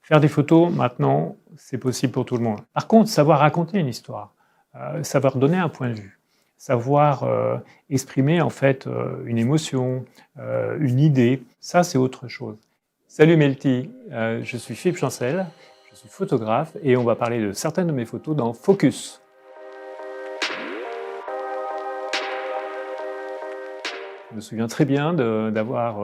Faire des photos, maintenant, c'est possible pour tout le monde. Par contre, savoir raconter une histoire, savoir donner un point de vue, savoir exprimer en fait une émotion, une idée, ça c'est autre chose. Salut Melty, je suis Philippe Chancel, je suis photographe et on va parler de certaines de mes photos dans Focus. Je me souviens très bien d'avoir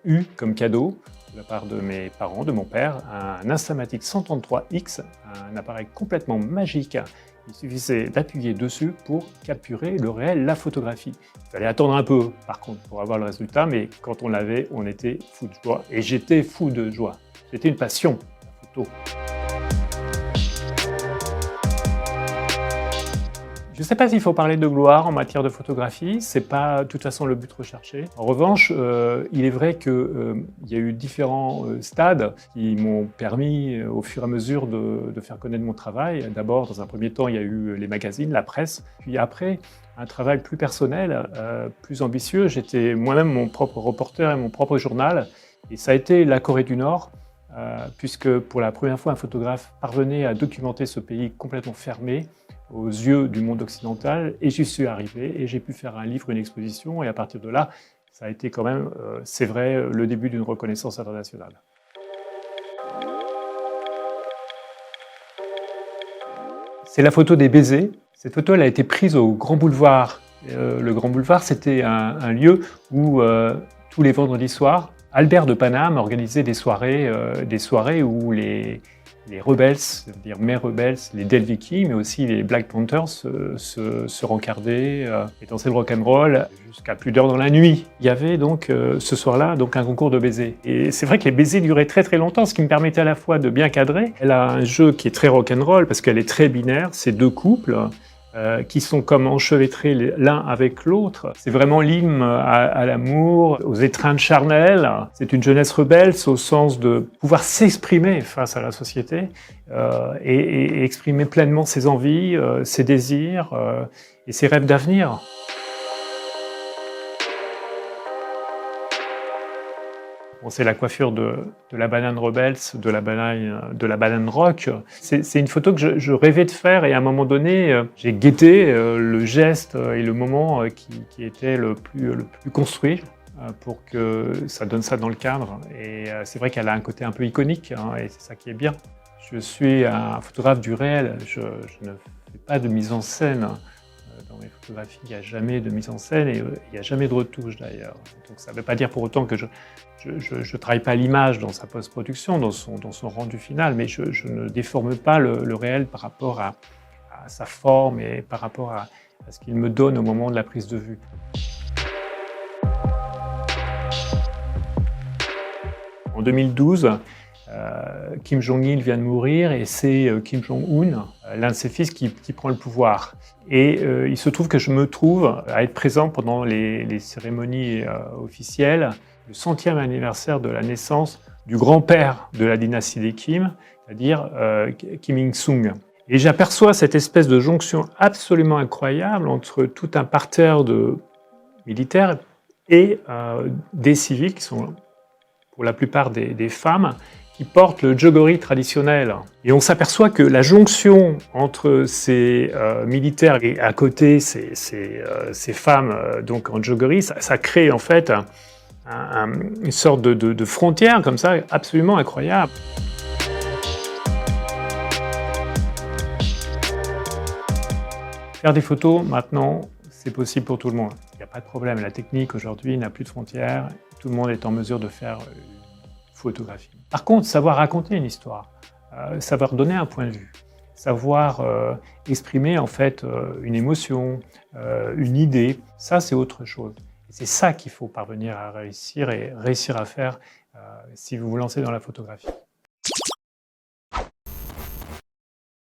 eu comme cadeau de la part de mes parents, de mon père, un Instamatic 133X, un appareil complètement magique. Il suffisait d'appuyer dessus pour capturer le réel, la photographie. Il fallait attendre un peu, par contre, pour avoir le résultat, mais quand on l'avait, on était fou de joie. Et j'étais fou de joie. C'était une passion, la photo. Je ne sais pas s'il faut parler de gloire en matière de photographie, ce n'est pas de toute façon le but recherché. En revanche, il est vrai qu'il y a eu différents stades qui m'ont permis au fur et à mesure de faire connaître mon travail. D'abord, dans un premier temps, il y a eu les magazines, la presse, puis après, un travail plus personnel, plus ambitieux. J'étais moi-même mon propre reporter et mon propre journal, et ça a été la Corée du Nord, puisque pour la première fois, un photographe parvenait à documenter ce pays complètement fermé aux yeux du monde occidental, et j'y suis arrivé, et j'ai pu faire un livre, une exposition, et à partir de là, ça a été quand même, c'est vrai, le début d'une reconnaissance internationale. C'est la photo des baisers. Cette photo, elle a été prise au Grand Boulevard. Le Grand Boulevard, c'était un lieu où, tous les vendredis soirs, Albert de Paname organisait des soirées où les rebelles, c'est-à-dire mes rebelles, les Delviki, mais aussi les Black Panthers se rencardaient et dansaient le rock'n'roll jusqu'à plus d'heures dans la nuit. Il y avait donc ce soir-là donc un concours de baisers. Et c'est vrai que les baisers duraient très très longtemps, ce qui me permettait à la fois de bien cadrer. Elle a un jeu qui est très rock'n'roll parce qu'elle est très binaire, c'est deux couples qui sont comme enchevêtrés l'un avec l'autre. C'est vraiment l'hymne à l'amour, aux étreintes charnelles. C'est une jeunesse rebelle au sens de pouvoir s'exprimer face à la société et exprimer pleinement ses envies, ses désirs et ses rêves d'avenir. Bon, c'est la coiffure de la banane rebels, de la banane rock. C'est une photo que je rêvais de faire et à un moment donné, j'ai guetté le geste et le moment qui était le plus construit pour que ça donne ça dans le cadre. Et c'est vrai qu'elle a un côté un peu iconique hein, et c'est ça qui est bien. Je suis un photographe du réel, je ne fais pas de mise en scène. Dans mes photographies, il n'y a jamais de mise en scène et il n'y a jamais de retouche d'ailleurs. Donc ça ne veut pas dire pour autant que je ne travaille pas l'image dans sa post-production, dans son rendu final, mais je ne déforme pas le réel par rapport à sa forme et par rapport à ce qu'il me donne au moment de la prise de vue. En 2012, Kim Jong-il vient de mourir et c'est Kim Jong-un, l'un de ses fils, qui prend le pouvoir. Et il se trouve que je me trouve à être présent pendant les cérémonies officielles, le 100e anniversaire de la naissance du grand-père de la dynastie des Kim, c'est-à-dire Kim Il-sung. Et j'aperçois cette espèce de jonction absolument incroyable entre tout un parterre de militaires et des civils qui sont pour la plupart des femmes, qui portent le jogori traditionnel. Et on s'aperçoit que la jonction entre ces militaires et à côté ces femmes donc en jogori, ça crée en fait une sorte de frontière comme ça, absolument incroyable. Faire des photos, maintenant, c'est possible pour tout le monde. Il n'y a pas de problème, la technique aujourd'hui n'a plus de frontières, tout le monde est en mesure de faire une photographie. Par contre, savoir raconter une histoire, savoir donner un point de vue, savoir exprimer en fait une émotion, une idée, ça c'est autre chose. C'est ça qu'il faut parvenir à réussir et réussir à faire si vous vous lancez dans la photographie.